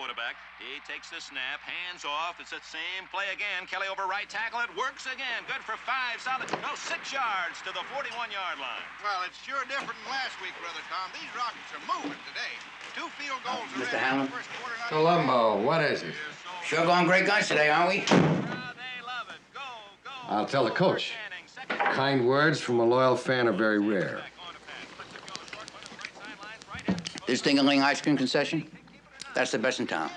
quarterback. He takes the snap, hands off. It's that same play again. Kelly over right tackle. It works again. Good for 5 solid. No, 6 yards to the 41-yard line. Well, it's sure different than last week, Brother Tom. These Rockets are moving today. 2 field goals Mr. Hamlin? Columbo, what is it? Sure going great guns today, aren't we? They love it. Go, go. I'll tell the coach. Kind words from a loyal fan are very rare. This Ding-a-ling ice cream concession, that's the best in town.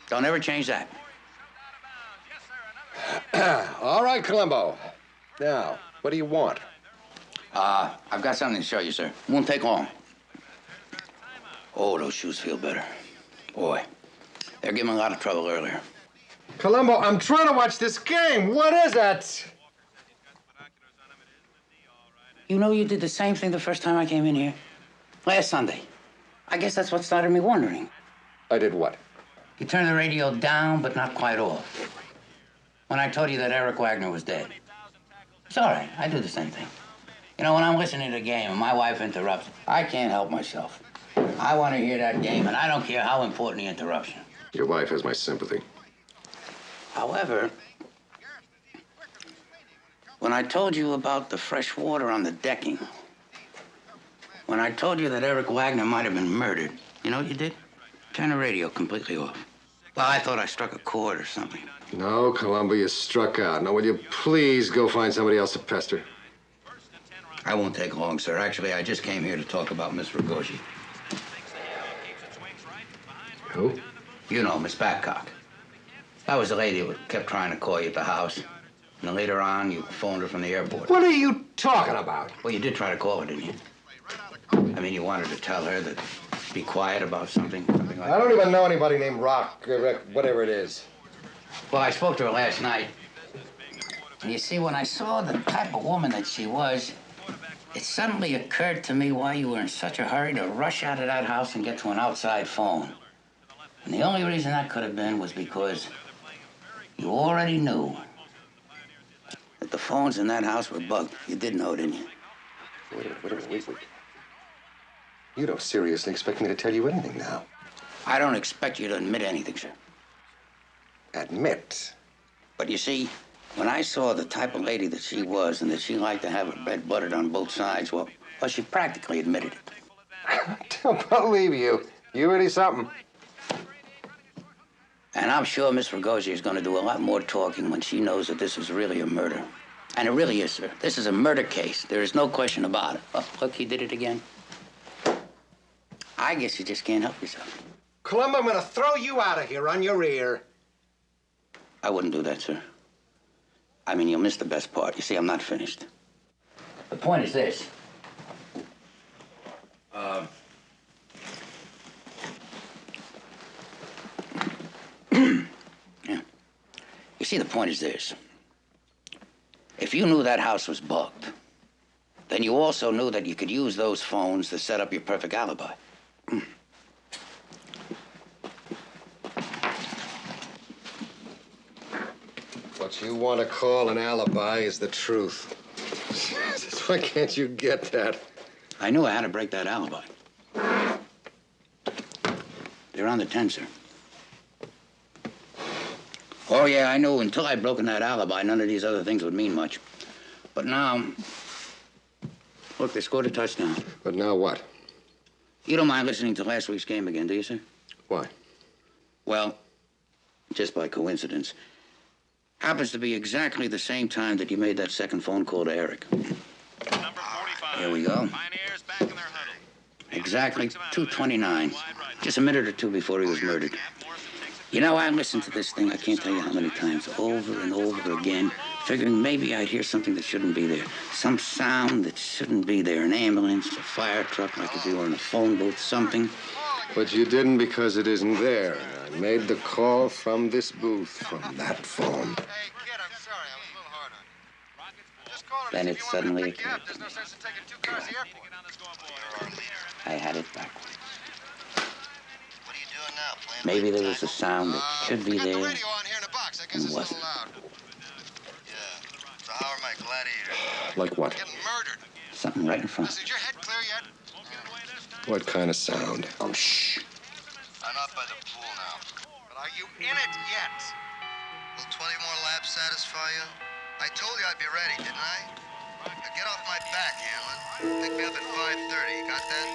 Don't ever change that. All right, Columbo. Now, what do you want? I've got something to show you, sir. Won't take long. Oh, those shoes feel better. Boy, they're giving me a lot of trouble earlier. Columbo, I'm trying to watch this game. What is it? You know you did the same thing the first time I came in here? Last Sunday. I guess that's what started me wondering. I did what? You turned the radio down, but not quite off. When I told you that Eric Wagner was dead. It's all right. I do the same thing. You know, when I'm listening to the game and my wife interrupts, I can't help myself. I want to hear that game, and I don't care how important the interruption. Your wife has my sympathy. However, when I told you about the fresh water on the decking, when I told you that Eric Wagner might have been murdered, you know what you did? Turn the radio completely off. Well, I thought I struck a chord or something. No, Columbo, you struck out. Now, will you please go find somebody else to pester? I won't take long, sir. Actually, I just came here to talk about Miss Ragosi. Who? You know, Miss Babcock. That was the lady who kept trying to call you at the house. And then later on, you phoned her from the airport. What are you talking about? Well, you did try to call her, didn't you? I mean, you wanted to tell her that be quiet about something like that. I don't even know anybody named Rock, whatever it is. Well, I spoke to her last night. And you see, when I saw the type of woman that she was, it suddenly occurred to me why you were in such a hurry to rush out of that house and get to an outside phone. And the only reason that could have been was because you already knew that the phones in that house were bugged. You did know, didn't you? Wait a minute. You don't seriously expect me to tell you anything now? I don't expect you to admit anything, sir. Admit? But you see, when I saw the type of lady that she was and that she liked to have her bread buttered on both sides, well, she practically admitted it. I don't believe you. You really something. And I'm sure Miss Ragosi is going to do a lot more talking when she knows that this is really a murder. And it really is, sir. This is a murder case. There is no question about it. Oh, look, he did it again. I guess you just can't help yourself. Columbo, I'm going to throw you out of here on your ear. I wouldn't do that, sir. I mean, you'll miss the best part. You see, I'm not finished. The point is this. Yeah. You see, the point is this. If you knew that house was bugged, then you also knew that you could use those phones to set up your perfect alibi. What you want to call an alibi is the truth. Why can't you get that? I knew I had to break that alibi. They're on the 10, sir. Oh, yeah, I knew until I'd broken that alibi, none of these other things would mean much. But now, look, they scored a touchdown. But now what? You don't mind listening to last week's game again, do you, sir? Why? Well, just by coincidence, happens to be exactly the same time that you made that second phone call to Eric. Number 45. Here we go. Pioneers back in their huddle. Exactly 2:29. Just a minute or two before he was murdered. You know, I listened to this thing, I can't tell you how many times, over and over again, figuring maybe I'd hear something that shouldn't be there. Some sound that shouldn't be there. An ambulance, a fire truck, like if you were in a phone booth, something. But you didn't because it isn't there. I made the call from this booth, from that phone. Hey, kid, I'm sorry. I was a little hard on you. Just call her. Then it suddenly occurred. There's no sense in taking 2 cars to the airport. I had it backwards. What are you doing now? Playing Maybe there was a sound that should be got there the radio on here in the box. I guess it's a wasn't. little loud. Yeah. So how are my gladiators? Like what? Getting murdered. Something right in front. Is your head clear yet? What kind of sound? Oh, shh. I'm out by the pool now. you in it yet? Will 20 more laps satisfy you? I told you I'd be ready, didn't I? Now get off my back, Hamlin. Pick me up at 5:30. Got that?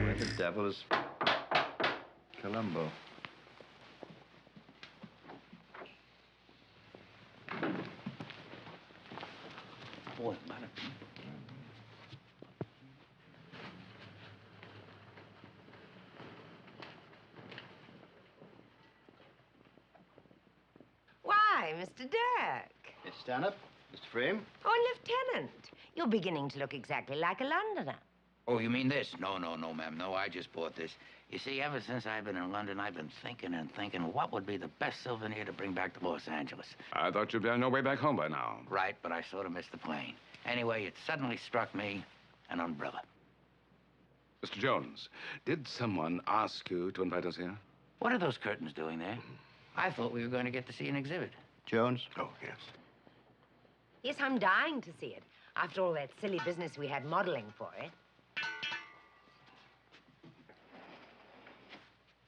Where the devil is Columbo? Boy, man. Why, Mr. Dirk? Miss Stanhope, Mr. Frame. Oh, Lieutenant. You're beginning to look exactly like a Londoner. Oh, you mean this? No, ma'am. No, I just bought this. You see, ever since I've been in London, I've been thinking and thinking what would be the best souvenir to bring back to Los Angeles. I thought you'd be on your way back home by now. Right, but I sort of missed the plane. Anyway, it suddenly struck me an umbrella. Mr. Jones, did someone ask you to invite us here? What are those curtains doing there? I thought we were going to get to see an exhibit. Jones? Oh, yes. Yes, I'm dying to see it. After all that silly business we had modeling for it.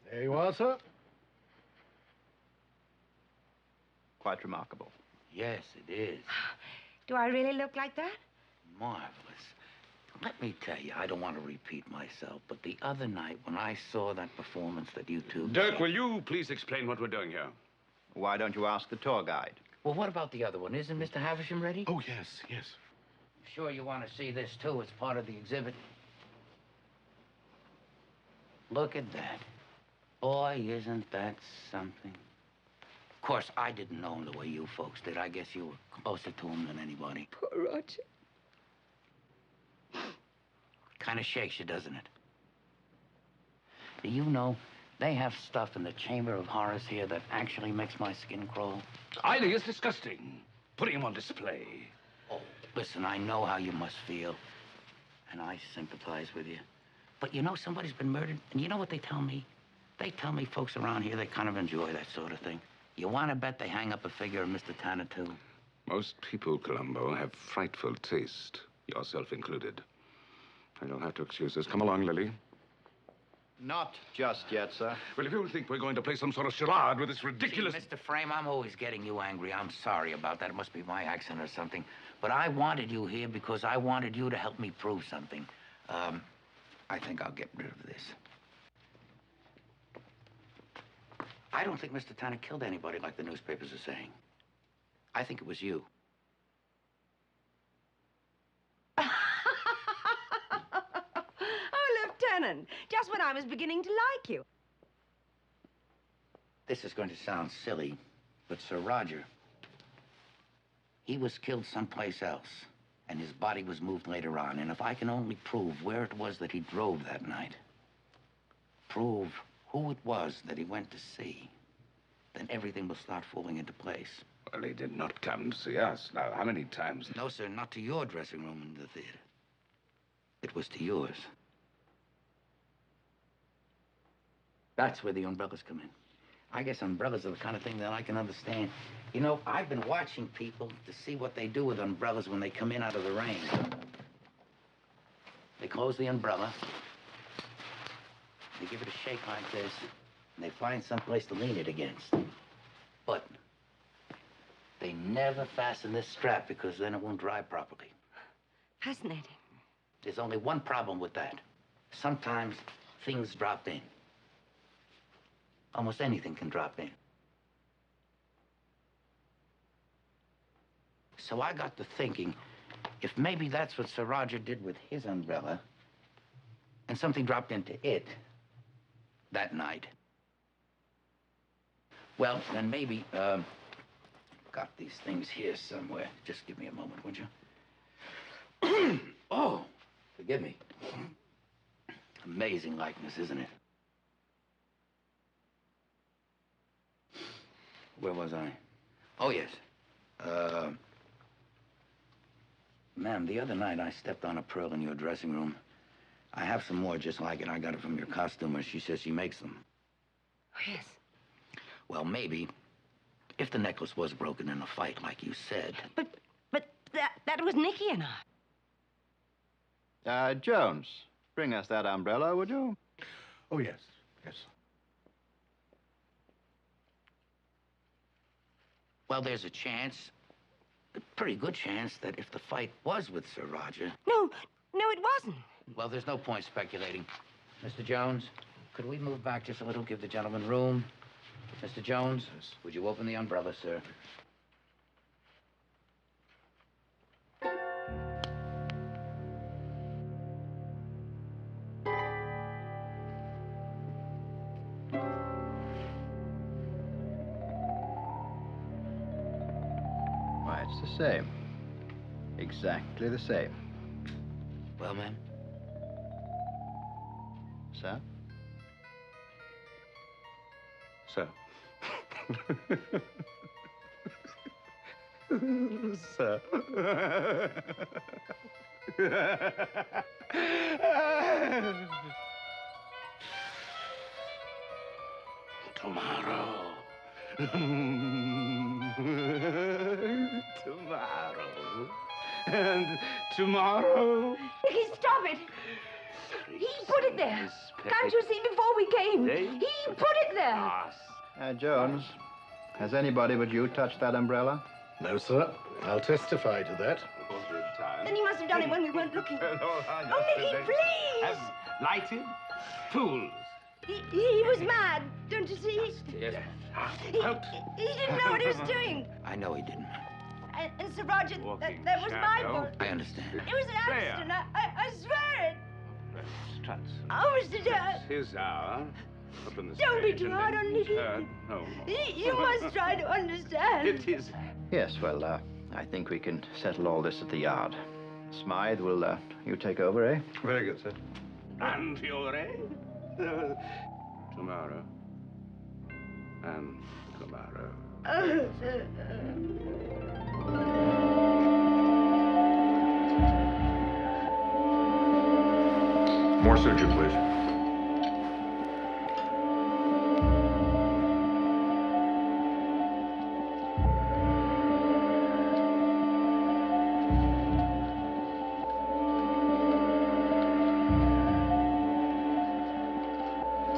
There you are, sir. Quite remarkable. Yes, it is. Do I really look like that? Marvelous. Let me tell you, I don't want to repeat myself, but the other night when I saw that performance that you two... Dirk, will you please explain what we're doing here? Why don't you ask the tour guide? Well, what about the other one? Isn't Mr. Havisham ready? Oh, yes. Sure you want to see this, too. It's part of the exhibit. Look at that. Boy, isn't that something. Of course, I didn't know him the way you folks did. I guess you were closer to him than anybody. Poor Roger. Kind of shakes you, doesn't it? Do you know, they have stuff in the Chamber of Horrors here that actually makes my skin crawl? Hiding is disgusting. Putting him on display. Oh, listen, I know how you must feel. And I sympathize with you. But you know somebody's been murdered, and you know what they tell me? They tell me folks around here, they kind of enjoy that sort of thing. You want to bet they hang up a figure of Mr. Tanner, too? Most people, Columbo, have frightful taste, yourself included. And you'll have to excuse us. Come along, Lily. Not just yet, sir. Well, if you think we're going to play some sort of charade with this ridiculous... See, Mr. Frame, I'm always getting you angry. I'm sorry about that. It must be my accent or something. But I wanted you here because I wanted you to help me prove something. I think I'll get rid of this. I don't think Mr. Tanner killed anybody like the newspapers are saying. I think it was you. Oh, Lieutenant, just when I was beginning to like you. This is going to sound silly, but Sir Roger, he was killed someplace else, and his body was moved later on. And if I can only prove where it was that he drove that night, prove who it was that he went to see, then everything will start falling into place. Well, he did not come to see us. Now, how many times? No, sir, not to your dressing room in the theater. It was to yours. That's where the umbrellas come in. I guess umbrellas are the kind of thing that I can understand. You know, I've been watching people to see what they do with umbrellas when they come in out of the rain. They close the umbrella. They give it a shake like this, and they find someplace to lean it against. But they never fasten this strap because then it won't dry properly. Fascinating. There's only one problem with that. Sometimes things drop in. Almost anything can drop in. So I got to thinking, if maybe that's what Sir Roger did with his umbrella, and something dropped into it that night, well, then maybe, got these things here somewhere. Just give me a moment, would you? Oh, forgive me. Amazing likeness, isn't it? Where was I? Oh, yes. Ma'am, the other night I stepped on a pearl in your dressing room. I have some more just like it. I got it from your costumer. She says she makes them. Oh, yes. Well, maybe, if the necklace was broken in a fight, like you said. But That was Nicky and I. Jones, bring us that umbrella, would you? Oh, yes. Yes. Well, there's a chance, a pretty good chance, that if the fight was with Sir Roger... No, it wasn't. Well, there's no point speculating. Mr. Jones, could we move back just a little, give the gentleman room? Mr. Jones, would you open the umbrella, sir? Why, it's the same. Exactly the same. Well, ma'am? Sir? Sir. Sir. Tomorrow. Tomorrow. And tomorrow. Nicky, stop it. He put it there. Can't you see before we came? He put it there. Jones, has anybody but you touched that umbrella? No, sir. I'll testify to that. Then he must have done it when we weren't looking. Oh, Nicky, please. Lighted? Fools. He was mad, don't you see? Yes. He didn't know what he was doing. I know he didn't. And Sir Roger, that was my fault. I understand. It was an accident. I swear it. Struts. Oh, Mr. Dad. His hour. Up in the Don't be stage too and hard then on Nicky. turn no more. You must try to understand. It is. Yes, well, I think we can settle all this at the yard. Smythe, will you take over, eh? Very good, sir. And Fiore. Tomorrow. And tomorrow. More suture, please.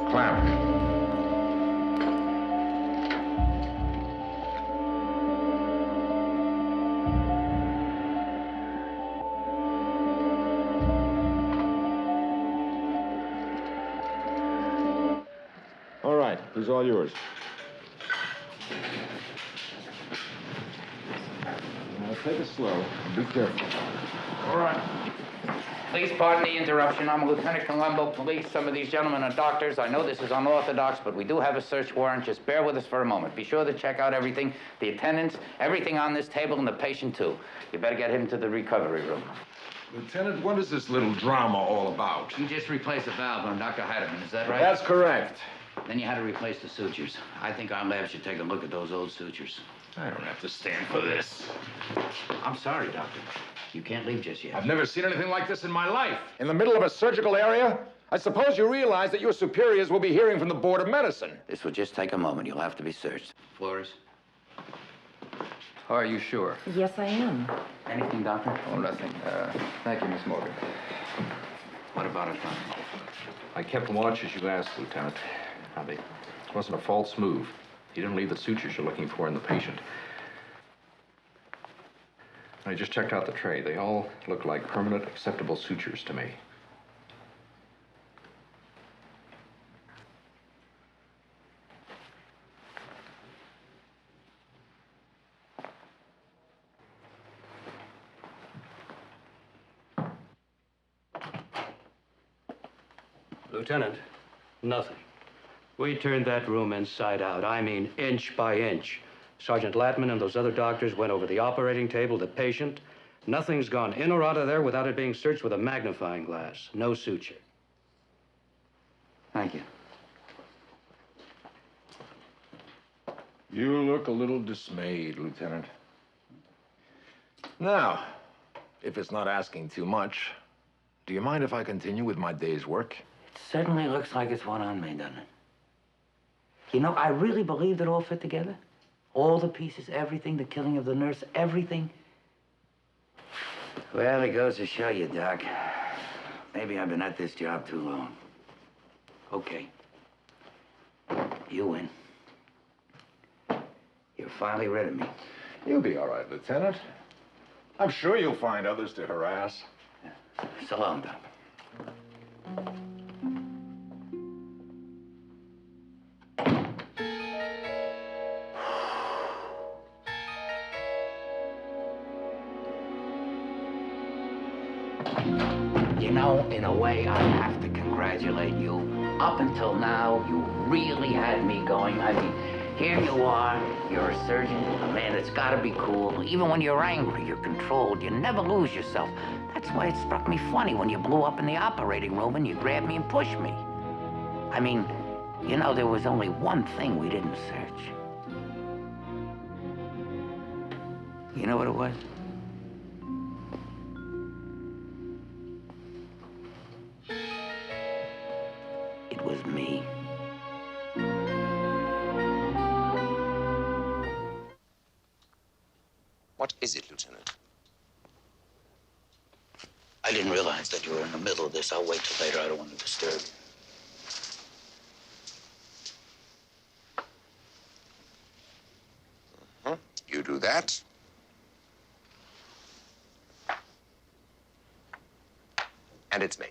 Clamp. All right, he's all yours. Now take it slow and be careful. All right. Please pardon the interruption. I'm Lieutenant Columbo, police. Some of these gentlemen are doctors. I know this is unorthodox, but we do have a search warrant. Just bear with us for a moment. Be sure to check out everything, the attendants, everything on this table, and the patient, too. You better get him to the recovery room. Lieutenant, what is this little drama all about? You just replaced a valve on Dr. Heidemann, is that right? That's correct. Then you had to replace the sutures. I think our lab should take a look at those old sutures. I don't have to stand for this. I'm sorry, Doctor. You can't leave just yet. I've never seen anything like this in my life. In the middle of a surgical area? I suppose you realize that your superiors will be hearing from the Board of Medicine. This will just take a moment. You'll have to be searched. Flores? Are you sure? Yes, I am. Anything, Doctor? Oh, nothing. Thank you, Miss Morgan. What about it, Doctor? I kept watch as you asked, Lieutenant. Now, it wasn't a false move. You didn't leave the sutures you're looking for in the patient. I just checked out the tray. They all look like permanent, acceptable sutures to me. Lieutenant, nothing. We turned that room inside out. I mean, inch by inch. Sergeant Latman and those other doctors went over the operating table, the patient. Nothing's gone in or out of there without it being searched with a magnifying glass. No suture. Thank you. You look a little dismayed, Lieutenant. Now, if it's not asking too much, do you mind if I continue with my day's work? It certainly looks like it's one on me, doesn't it? You know, I really believed it all fit together. All the pieces, everything, the killing of the nurse, everything. Well, it goes to show you, Doc. Maybe I've been at this job too long. Okay. You win. You're finally rid of me. You'll be all right, Lieutenant. I'm sure you'll find others to harass. So long, Doc. You know, in a way, I have to congratulate you. Up until now, you really had me going. I mean, here you are, you're a surgeon, a man that's got to be cool. Even when you're angry, you're controlled. You never lose yourself. That's why it struck me funny when you blew up in the operating room and you grabbed me and pushed me. I mean, you know, there was only one thing we didn't search. You know what it was? It was me. What is it, Lieutenant? I didn't realize that you were in the middle of this. I'll wait till later. I don't want to disturb you. You do that. And it's made.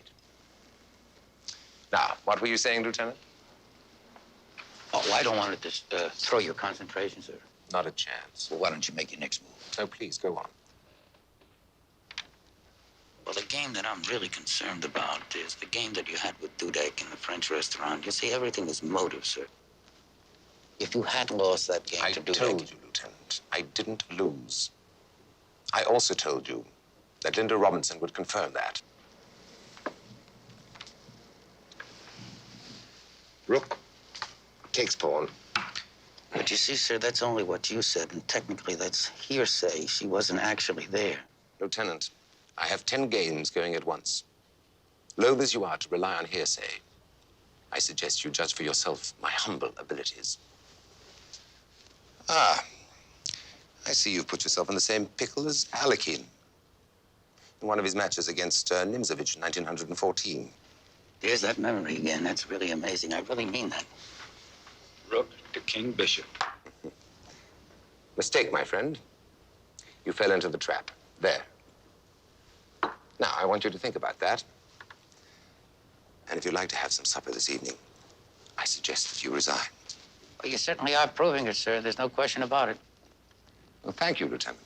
Now, what were you saying, Lieutenant? Oh, I don't want to throw your concentration, sir. Not a chance. Well, why don't you make your next move? No, please, go on. Well, the game that I'm really concerned about is the game that you had with Dudek in the French restaurant. You see, everything is motive, sir. If you had lost that game to Dudek... I told you, Lieutenant, I didn't lose. I also told you that Linda Robinson would confirm that. Rook takes pawn. But you see, sir, that's only what you said, and technically that's hearsay. She wasn't actually there. Lieutenant, I have 10 games going at once. Loath as you are to rely on hearsay, I suggest you judge for yourself my humble abilities. Ah, I see you've put yourself in the same pickle as Alekhine in one of his matches against Nimzovich in 1914. There's that memory again. That's really amazing. I really mean that. Rook to King Bishop. Mistake, my friend. You fell into the trap. There. Now, I want you to think about that. And if you'd like to have some supper this evening, I suggest that you resign. Well, you certainly are proving it, sir. There's no question about it. Well, thank you, Lieutenant.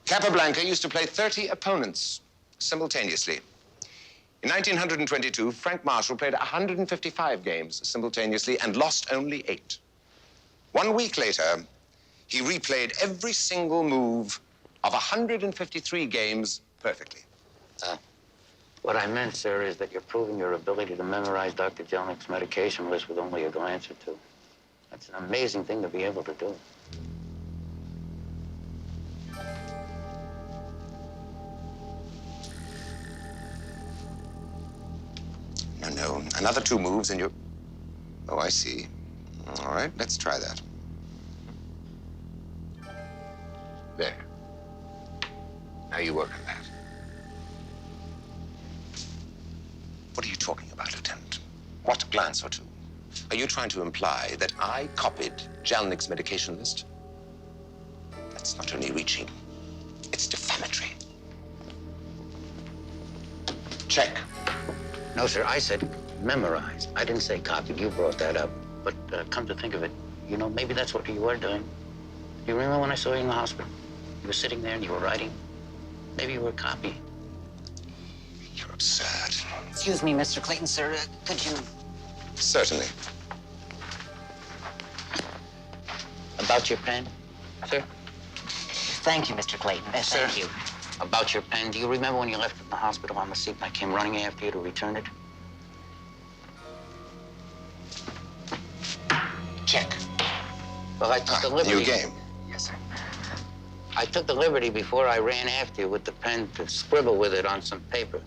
Capablanca used to play 30 opponents simultaneously. In 1922, Frank Marshall played 155 games simultaneously and lost only 8. 1 week later, he replayed every single move of 153 games perfectly. What I meant, sir, is that you're proving your ability to memorize Dr. Jelnick's medication list with only a glance or two. That's an amazing thing to be able to do. No, another 2 moves and you're... Oh, I see. All right, let's try that. There. Now you work on that. What are you talking about, Lieutenant? What glance or 2? Are you trying to imply that I copied Jelnick's medication list? That's not only reaching, it's defamatory. Check. No, sir, I said memorize. I didn't say copied. You brought that up. But come to think of it, you know, maybe that's what you were doing. You remember when I saw you in the hospital? You were sitting there and you were writing. Maybe you were copying. You're absurd. Excuse me, Mr. Clayton, sir. Could you... Certainly. About your pen, sir? Thank you, Mr. Clayton. Sir, Thank you. About your pen, do you remember when you left it in the hospital on the seat and I came running after you to return it? Check. Well, I took the liberty... New game. Yes, sir. I took the liberty before I ran after you with the pen to scribble with it on some paper.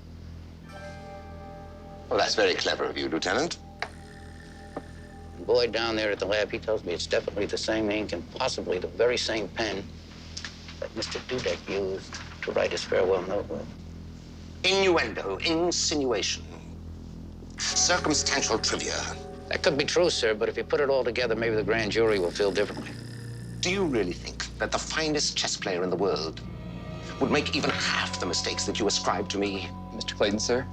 Well, that's very clever of you, Lieutenant. The boy down there at the lab, he tells me it's definitely the same ink and possibly the very same pen that Mr. Dudek used to write his farewell note with? Innuendo, insinuation, circumstantial trivia. That could be true, sir, but if you put it all together, maybe the grand jury will feel differently. Do you really think that the finest chess player in the world would make even half the mistakes that you ascribe to me? Mr. Clayton, sir?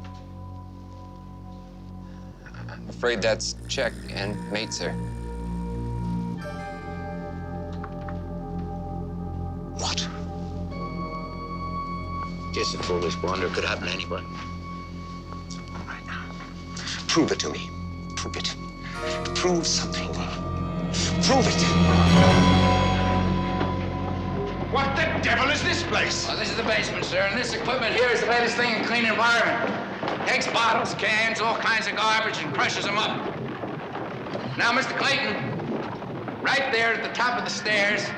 I'm afraid that's check and mate, sir. What? Just a foolish blunder could happen to anybody. All right, now. Prove it to me. Prove it. Prove something. Prove it. What the devil is this place? Well, this is the basement, sir, and this equipment here is the latest thing in clean environment. Takes bottles, cans, all kinds of garbage, and crushes them up. Now, Mr. Clayton, right there at the top of the stairs,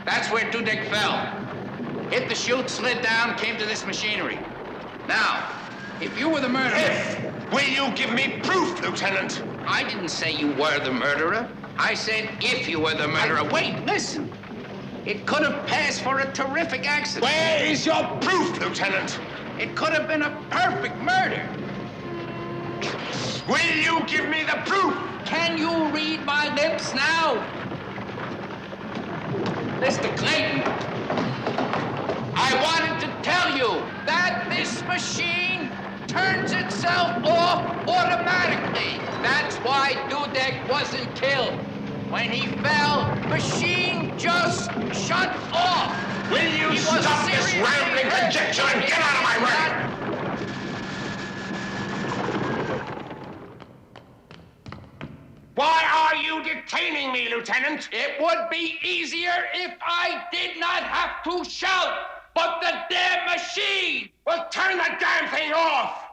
that's where Dudek fell. Hit the chute, slid down, came to this machinery. Now, if you were the murderer... Will you give me proof, Lieutenant? I didn't say you were the murderer. I said if you were the murderer. Wait, listen. It could have passed for a terrific accident. Where is your proof, Lieutenant? It could have been a perfect murder. Will you give me the proof? Can you read my lips now? Mr. Clayton, I wanted to tell you that this machine turns itself off automatically. That's why Dudek wasn't killed. When he fell, machine just shut off. Will you stop this rambling conjecture and get out of my way? Why are you detaining me, Lieutenant? It would be easier if I did not have to shout, but the damn machine! Well, turn the damn thing off!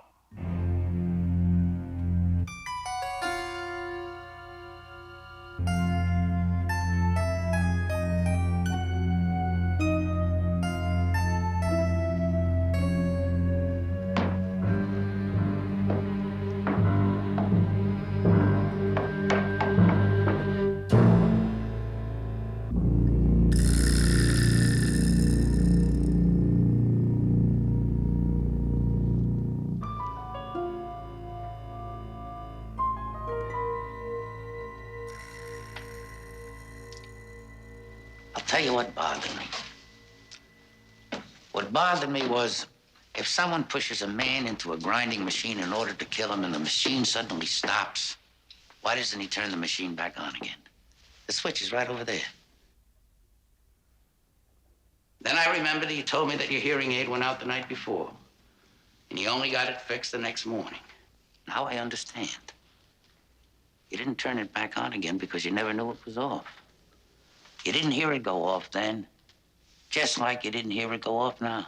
Tell you what bothered me. What bothered me was if someone pushes a man into a grinding machine in order to kill him and the machine suddenly stops, why doesn't he turn the machine back on again? The switch is right over there. Then I remembered that you told me that your hearing aid went out the night before, and you only got it fixed the next morning. Now I understand. You didn't turn it back on again because you never knew it was off. You didn't hear it go off then, just like you didn't hear it go off now.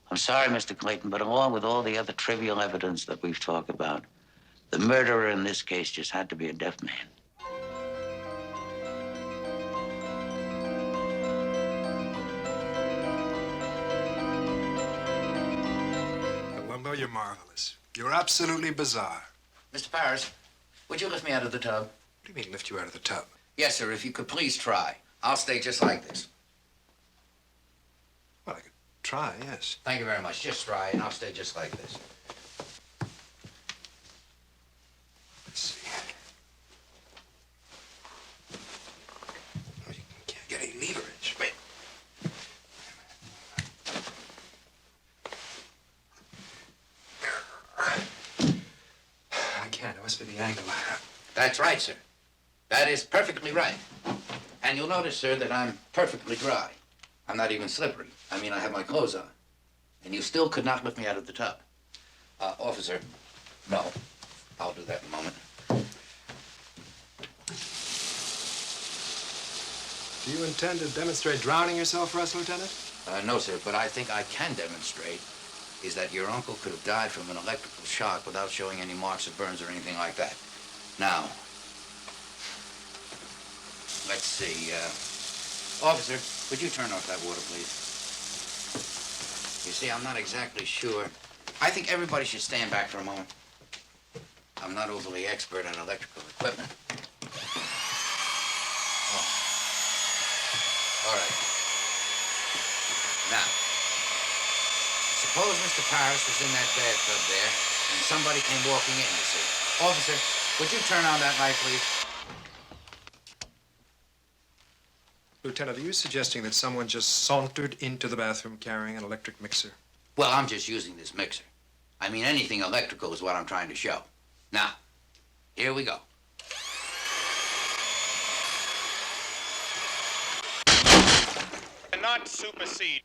I'm sorry, Mr. Clayton, but along with all the other trivial evidence that we've talked about, the murderer in this case just had to be a deaf man. Columbo, you're marvelous. You're absolutely bizarre. Mr. Paris, would you lift me out of the tub? What do you mean, lift you out of the tub? Yes, sir, if you could please try. I'll stay just like this. Well, I could try, yes. Thank you very much. Just try, and I'll stay just like this. Let's see. Oh, you can't get any leverage. Wait. I can't. It must be the angle. That's right, sir. That is perfectly right. And you'll notice, sir, that I'm perfectly dry. I'm not even slippery. I mean, I have my clothes on. And you still could not lift me out of the tub. Officer, no. I'll do that in a moment. Do you intend to demonstrate drowning yourself for us, Lieutenant? No, sir, but I think I can demonstrate is that your uncle could have died from an electrical shock without showing any marks of burns or anything like that. Now, let's see. Officer, would you turn off that water, please? You see, I'm not exactly sure. I think everybody should stand back for a moment. I'm not overly expert on electrical equipment. Oh. All right. Suppose Mr. Paris was in that bathtub there, and somebody came walking in, you see. Officer, would you turn on that light, please? Lieutenant, are you suggesting that someone just sauntered into the bathroom carrying an electric mixer? Well, I'm just using this mixer. I mean, anything electrical is what I'm trying to show. Now, here we go. Cannot supersede.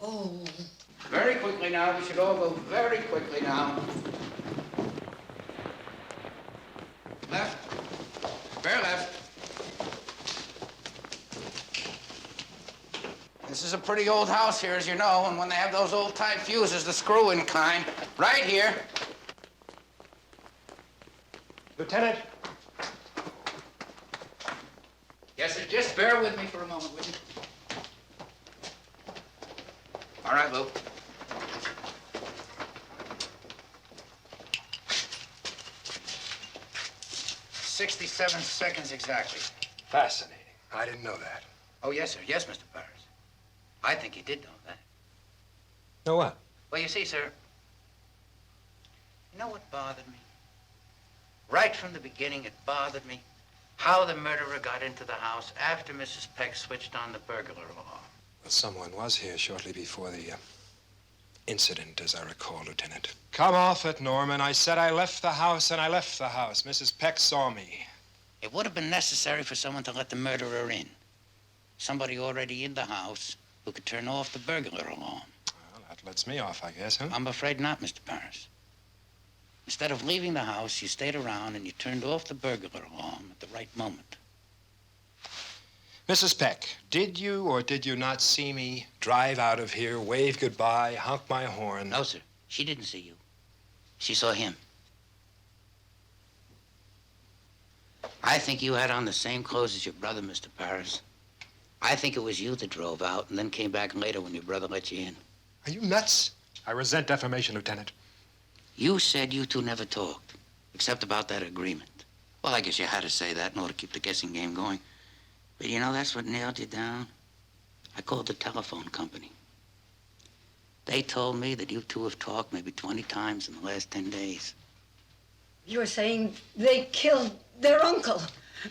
Oh. Very quickly now. We should all go very quickly now. Left. Bear left. This is a pretty old house here, as you know, and when they have those old-type fuses, the screw-in kind, right here. Lieutenant. Yes, sir. Just bear with me for a moment, will you? All right, Lou. "67 seconds exactly. Fascinating. I didn't know that. Oh, yes, sir. Yes, Mr. Paris. I think you did know that. Know what? Well, you see, sir, you know what bothered me? Right from the beginning, it bothered me how the murderer got into the house after Mrs. Peck switched on the burglar alarm. Well, someone was here shortly before the incident, as I recall, Lieutenant. Come off it, Norman. I said I left the house, and I left the house. Mrs. Peck saw me. It would have been necessary for someone to let the murderer in. Somebody already in the house who could turn off the burglar alarm. Well, that lets me off, I guess, huh? I'm afraid not, Mr. Paris. Instead of leaving the house, you stayed around and you turned off the burglar alarm at the right moment. Mrs. Peck, did you or did you not see me drive out of here, wave goodbye, honk my horn? No, sir. She didn't see you. She saw him. I think you had on the same clothes as your brother, Mr. Paris. I think it was you that drove out and then came back later when your brother let you in. Are you nuts? I resent defamation, Lieutenant. You said you two never talked, except about that agreement. Well, I guess you had to say that in order to keep the guessing game going. But you know, that's what nailed you down. I called the telephone company. They told me that you two have talked maybe 20 times in the last 10 days. You're saying they killed their uncle?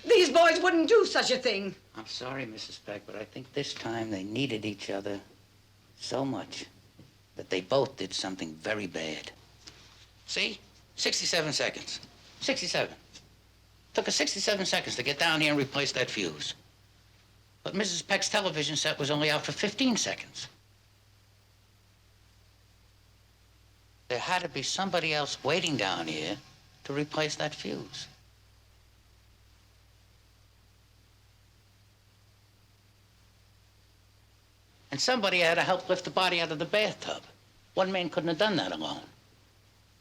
These boys wouldn't do such a thing. I'm sorry, Mrs. Peck, but I think this time they needed each other so much that they both did something very bad. See? 67 seconds. 67. Took us 67 seconds to get down here and replace that fuse. But Mrs. Peck's television set was only out for 15 seconds. There had to be somebody else waiting down here to replace that fuse. And somebody had to help lift the body out of the bathtub. One man couldn't have done that alone.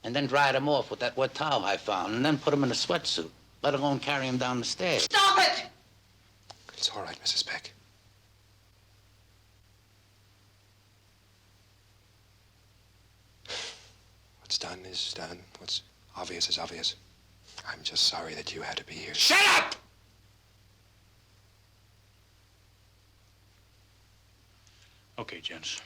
And then dried him off with that wet towel I found, and then put him in a sweatsuit, let alone carry him down the stairs. Stop it! It's all right, Mrs. Peck. What's done is done. What's obvious is obvious. I'm just sorry that you had to be here. Shut up! Okay, gents.